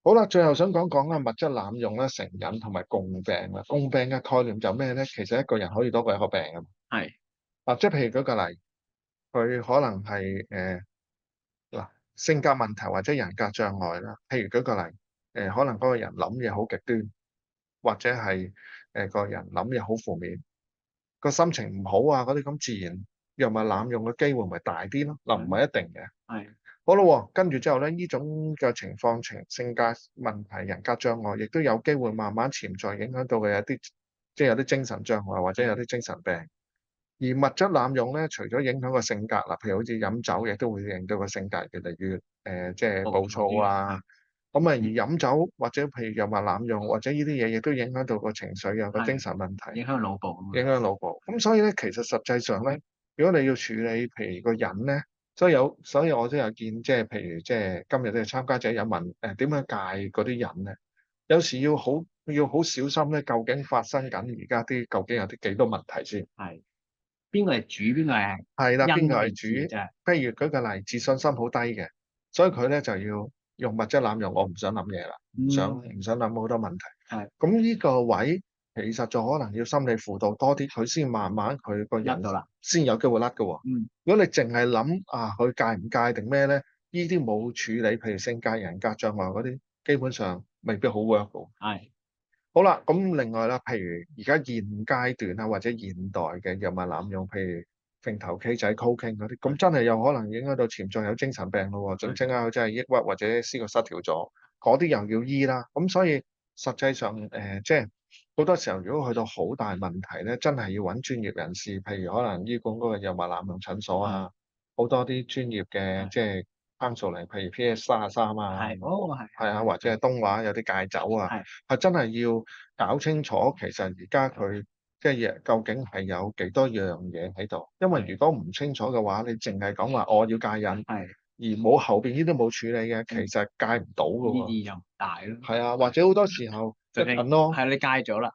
好啦，最後想講講物質濫用啦、成癮同埋共病啦。共病嘅概念就咩咧？其實一個人可以多過一個病㗎嘛。係即係譬如舉個例，佢可能係嗱性格問題或者人格障礙啦。譬如舉個例，可能嗰個人諗嘢好極端，或者係個人諗嘢好負面，個心情唔好啊嗰啲咁，自然藥物濫用嘅機會咪大啲咯。嗱，唔係一定嘅。係好啦喎，跟住之後咧，呢種嘅情況、性格問題、人格障礙，亦都有機會慢慢潛在影響到佢有啲，即係有啲精神障礙或者有啲精神病。而物質濫用咧，除咗影響個性格啦，譬如好似飲酒，亦都會令到個性格越嚟越即係暴暴躁啲，躁啊。係咁啊，而飲酒或者譬如藥物濫用，或者呢啲嘢，亦都影響到個情緒啊、個精係神問題，影響腦部啊嘛。影響腦部。咁所以咧，其實實際上咧，如果你要處理譬如個人咧，所以我都有見，即係譬如即係今日嘅參加者有問點樣戒嗰啲人咧？有時要好小心咧，究竟發生緊而家啲究竟有啲幾多問題先？係邊個係主，邊個係係啦，邊個係因定主？事嘅真係。譬如舉個例，自信心好低嘅，所以佢咧就要用物質濫用，我唔想諗嘢啦，唔想諗好多問題。係咁呢個位其實就可能要心理輔導多啲，佢先慢慢佢個人甩到啦。先有機會甩㗎喎。嗯如果你淨係諗佢戒唔戒定咩咧？呢啲冇處理，譬如性格、人格障礙嗰啲，基本上未必好 work 㗎喎。係好啦，咁另外啦，譬如而家現階段啊，或者現代嘅藥物濫用，譬如揈頭 K 仔、Cocaine 嗰啲，咁真係有可能影響到潛在有精神病咯喎，準稱啊，佢真係抑鬱或者思覺失調咗，嗰啲又要醫啦。咁所以實際上即係好多時候，如果去到好大問題咧，真係要揾專業人士，譬如可能醫管嗰個藥物濫用診所係啊，好多啲專業嘅係即係 counselling，譬如 PS33啊，係，哦係係啊，或者係東華有啲戒酒啊。係係真係要搞清楚，其實而家佢即係究竟係有幾多樣嘢喺度？因為如果唔清楚嘅話，你淨係講話我要戒癮，係而冇後邊呢啲冇處理嘅，其嗯實戒唔到㗎喎。意義又唔大咯。係啊，或者好多時候一就係陣咯，係你戒咗啦，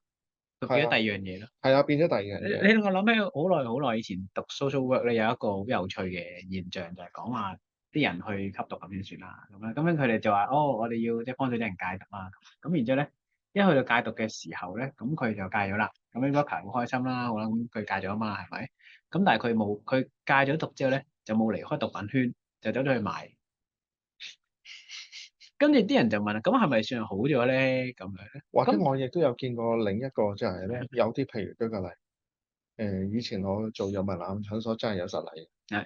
就變咗第係啊，二樣嘢咯。係啊，變咗第二樣嘢。你令我諗起好耐好耐以前讀 social work 咧，有一個好有趣嘅現象，就係講話啲人去吸毒咁先算啦。咁樣佢哋就話：哦，我哋要即係幫助啲人戒毒啊。咁然之後咧，一去到戒毒嘅時候咧，咁佢就戒咗啦。咁呢 worker 好開心啦，好啦，咁佢戒咗啊嘛，係咪？咁但係佢戒咗毒之後咧，就冇離開毒品圈，就走咗去賣。跟住啲人就問啦：咁係咪算係好咗咧？咁樣咧？或者咁我亦都有見過另一個就係咧，有啲譬如舉個例，以前我做藥物濫用診所真係有實例，係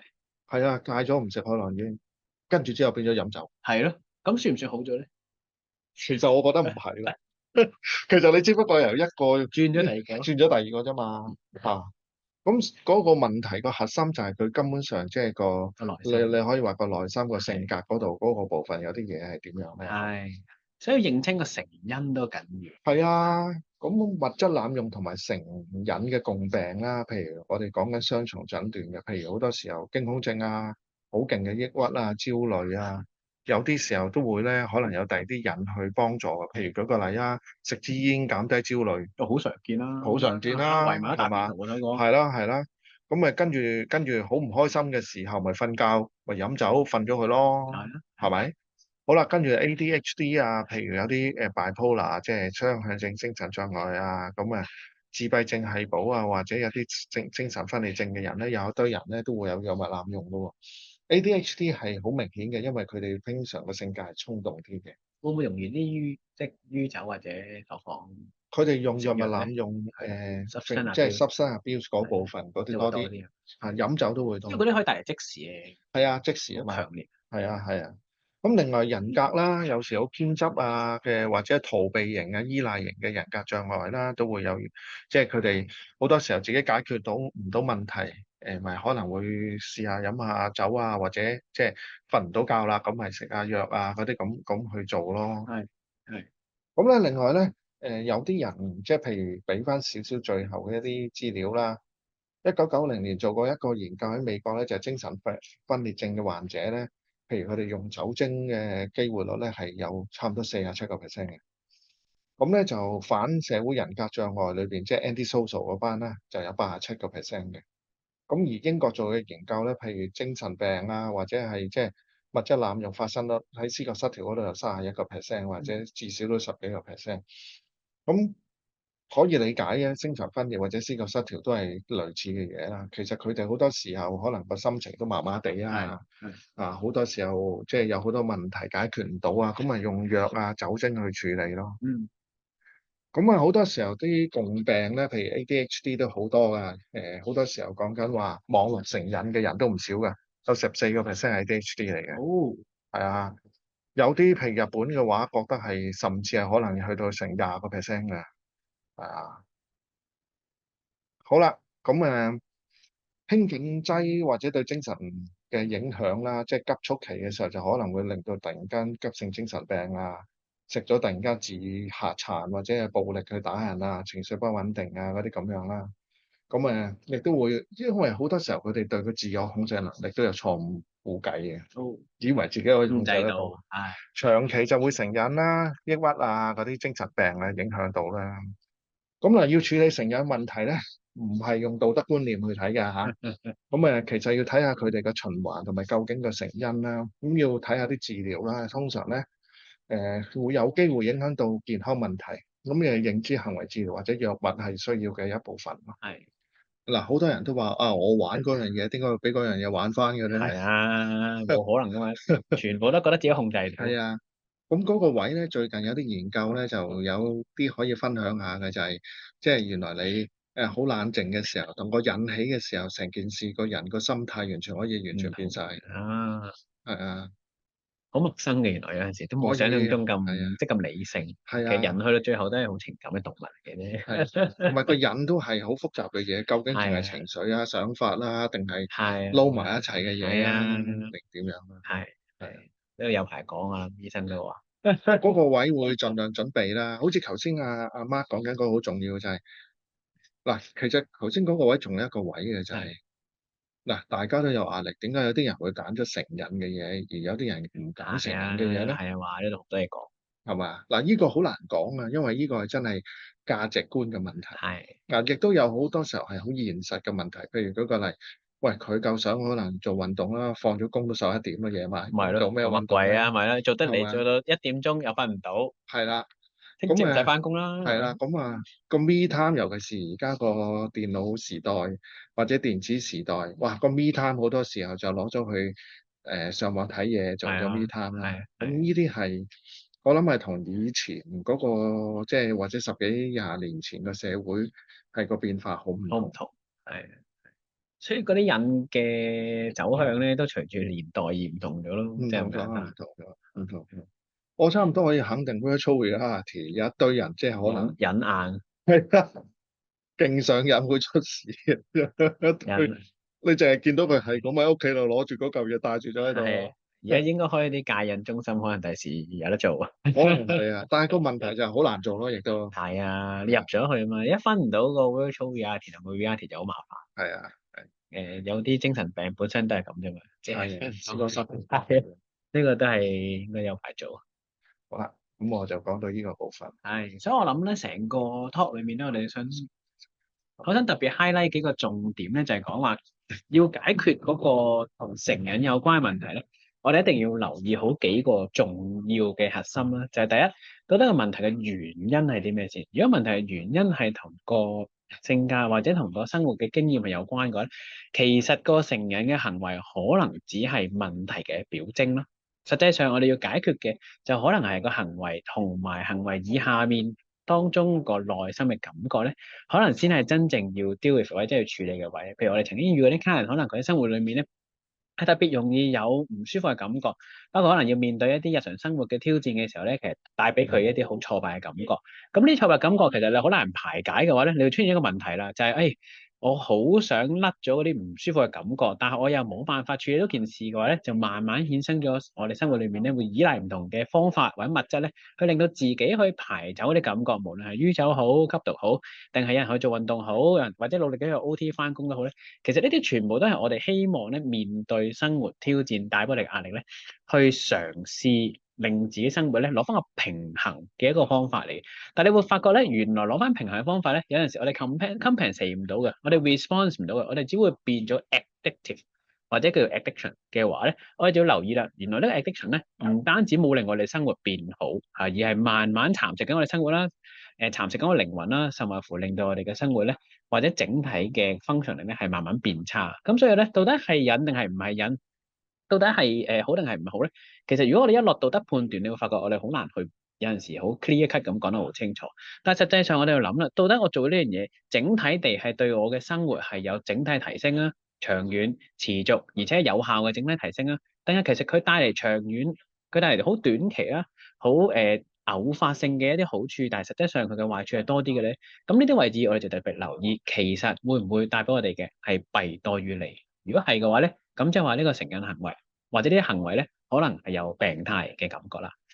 係啊，戒咗唔食可樂煙，跟住之後變咗飲酒。係咯，咁算唔算好咗咧？其實我覺得唔係咯，其實你只不過由一個轉咗第二個咯。轉咗第二個啫嘛，咁嗰個問題個核心就係佢根本上即係你可以話個內心個性格嗰度嗰個部分有啲嘢係點樣咧？係，所以認清個成因都緊要。係啊，咁物質濫用同埋成癮嘅共病啦，譬如我哋講緊雙重診斷嘅，譬如好多時候驚恐症啊，好勁嘅抑鬱啊、焦慮啊，有啲時候都會咧，可能有第二啲人去幫助嘅，譬如舉個例啊，食支煙減低焦慮。都好常見啦，好常見啦，圍埋一係嘛？大邊度我睇過。係啦，係啦。咁咪跟住好唔開心嘅時候，咪瞓覺，咪飲酒瞓咗佢咯，係啊，係咪？好啦，跟住 ADHD 啊，譬如有啲bipolar，即係雙向性精神障礙啊，咁啊自閉症係寶啊，或者有啲精神分裂症嘅人咧，有一堆人咧都會有藥物濫用嘅喎。ADHD 係好明顯嘅，因為佢哋經常個性格係衝動啲嘅。會唔會容易啲即係酗酒或者作房佢哋用藥物食藥咧？濫用substance 即係 abuse substance abuse 嗰部分嗰啲就會多啲，多啲啊，飲酒都會多啲。因為嗰啲可以帶嚟即時嘅係啊，即時啊嘛，好強烈。係啊係啊。咁另外人格啦，有時好偏執啊嘅，或者逃避型啊、依賴型嘅人格障礙啦，都會有，即係佢哋好多時候自己解決到唔到問題，咪可能會試下飲下酒啊，或者即係瞓唔到覺啦，咁咪食下藥啊嗰啲咁去做咯。係係咁咧，另外咧，有啲人即係譬如俾翻少少最後嘅一啲資料啦。1990年做過一個研究喺美國咧，就係精神分裂症嘅患者咧，譬如佢哋用酒精嘅機會率咧係有差唔多47%嘅。咁咧就反社會人格障礙裏邊，即係 anti-social 嗰班咧，就有87%嘅。咁而英國做嘅研究咧，譬如精神病啊，或者係即係物質濫用發生率喺思覺失調嗰度有31%，或者至少都10幾個 percent。咁可以理解嘅，精神分裂或者思覺失調都係類似嘅嘢啦。其實佢哋好多時候可能個心情都麻麻地啊，好多時候即係有好多問題解決唔到啊，咁咪用藥啊、酒精去處理咯。嗯，咁啊，好多時候啲共病咧，譬如 ADHD 都好多噶。好多時候講緊話網絡成癮嘅人都唔少噶，有14%係 ADHD 嚟嘅。哦，係啊，有啲譬如日本嘅話，覺得係甚至係可能去到成20%嘅。係啊，好啦，咁興奮劑或者對精神嘅影響啦，即係急促期嘅時候就可能會令到突然間急性精神病啊，食咗突然間自下殘或者係暴力去打人啊，情緒不穩定啊嗰啲咁樣啦。咁亦都會，因為好多時候佢哋對佢自我控制能力都有錯誤估計嘅，都以為自己可以控控制到，制得到，長期就會成癮啦、抑鬱啊嗰啲精神病啊影響到啦。咁要處理成癮問題咧，唔係用道德觀念去睇㗎嚇。咁其實要睇下佢哋嘅循環同埋究竟個成因啦。咁要睇下啲治療啦。通常咧，會有機會影響到健康問題。咁認知行為治療或者藥物係需要嘅一部分咯。係嗱，好多人都話啊，我玩嗰樣嘢，點解會俾嗰樣嘢玩翻嘅咧？係啊，冇可能噶嘛，全部都覺得自己控制到。係啊，咁嗰個位咧，最近有啲研究咧，就有啲可以分享下嘅，就係即係原來你好冷靜嘅時候，同個引起嘅時候，成件事個人個心態完全可以完全變晒。啊，係啊，好陌生嘅，原來有陣時都冇可想象以，中咁係啊，即係咁理性。係啊，其實人去到最後都係好情感嘅動物嚟嘅啫。同埋個人都係好複雜嘅嘢，究竟淨係係啊，情緒啊、想法啦，定係係撈埋一齊嘅嘢啊，係啊，定點樣啊？係係啊。呢個有排講啊，醫生都話嗰個位會盡量準備啦，好似頭先阿 Mark 講緊嗰個好重要就係、嗱，其實頭先嗰個位仲有一個位嘅就係、係嗱，大家都有壓力，點解有啲人會揀咗成癮嘅嘢，而有啲人唔揀成係啊癮嘅嘢咧？係啊，話呢度好多嘢講。係嘛？嗱，呢個好難講啊，因為呢個係真係價值觀嘅問題。係嗱，亦都有好多時候係好現實嘅問題，譬如舉個例，喂，佢夠想可能做運動啦，放咗工都11點啦，夜晚咪係咯，做咩做乜運動咧？鬼啊？咪係咯，做得係嘛？嚟做到1點鐘又瞓唔到，係啦。聽朝唔使咁翻工啦。係啦，咁個 me time，尤其是而家個電腦時代或者電子時代，哇個 me time 好多時候就攞咗去上網睇嘢做咗 係啊，me time 啦。咁係呢啲係我諗係同以前嗰個即係或者10幾20年前嘅社會係個變化好唔同。好唔同，係。所以嗰啲人嘅走向咧，都隨住年代而唔同咗咯，即係咁唔同咗，唔簡單。同咗，唔同咗。我差唔多可以肯定 virtual reality 有一堆人即係可能忍硬係啊，勁上癮會出事一堆。忍你淨係見到佢係咁喺屋企度攞住嗰嚿嘢戴住咗喺度係，咯，而家應該開啲戒癮中心，可能第時有得做啊。可能係啊，但係個問題就係好難做咯，亦都係啊，你入咗去啊嘛，一分唔到個 virtual reality 同個 reality 就好麻煩。係啊，有啲精神病本身都係咁啫嘛，即係係啊，試過失控。係呢個都係應該有排做。好啦，咁我就講到呢個部分。係，所以我諗咧，成個 talk 裏面咧，我想特別 highlight 幾個重點咧，就係講話要解決嗰個同成癮有關嘅問題咧，我哋一定要留意好幾個重要嘅核心啦。就係第一，覺得個問題嘅原因係啲咩先？如果問題嘅原因係同個性格或者同個生活嘅經驗係有關嘅話咧，其實個成癮嘅行為可能只係問題嘅表徵咯。實際上，我哋要解決嘅就可能係個行為同埋行為以下面當中個內心嘅感覺咧。可能先係真正要 deal with 或者要處理嘅位。譬如我哋曾經遇過啲客人，可能佢喺生活裏面咧係特別容易有唔舒服嘅感覺，包括可能要面對一啲日常生活嘅挑戰嘅時候咧，其實帶俾佢一啲好挫敗嘅感覺。咁呢啲挫敗感覺其實你好難排解嘅話咧，你會出現一個問題啦，就係我好想甩咗嗰啲唔舒服嘅感覺，但係我又冇辦法處理到件事嘅話咧，就慢慢衍生咗我哋生活裏面咧會依賴唔同嘅方法或者物質咧，去令到自己去排走啲感覺，無論係酗酒好、吸毒好，定係有人去做運動好，有人或者努力咁去 OT 翻工都好咧。其實呢啲全部都係我哋希望咧面對生活挑戰帶俾我哋壓力咧，去嘗試令自己生活咧攞翻個平衡嘅一個方法嚟。但係你會發覺咧，原來攞翻平衡嘅方法咧，有陣時我哋 compensate 唔到嘅，我哋 response 唔到嘅，我哋只會變咗 addictive。或者叫做 addiction 嘅話咧，我哋就要留意啦。原來呢個 addiction 咧，唔單止冇令我哋生活變好嚇，而係慢慢蠶食緊我哋生活啦，蠶食緊我靈魂啦，甚至乎令到我哋嘅生活咧，或者整體嘅 functioning 咧係慢慢變差。咁所以咧，到底係癮定係唔係癮？到底係好定係唔好咧？其實如果我哋一落道德判斷，你會發覺我哋好難去有陣時好 clear cut 咁講得好清楚。但係實際上我哋要諗啦，到底我做呢樣嘢整體地係對我嘅生活係有整體提升啊，長遠持續而且有效嘅整體提升啊，定係其實佢帶嚟長遠，佢帶嚟好短期啊，好偶發性嘅一啲好處，但係實際上佢嘅壞處係多啲嘅咧。咁呢啲位置我哋就特別留意，其實會唔會帶俾我哋嘅係弊多於利？如果係嘅話咧，咁即係話呢個成癮行為或者呢啲行為咧，可能係有病態嘅感覺啦。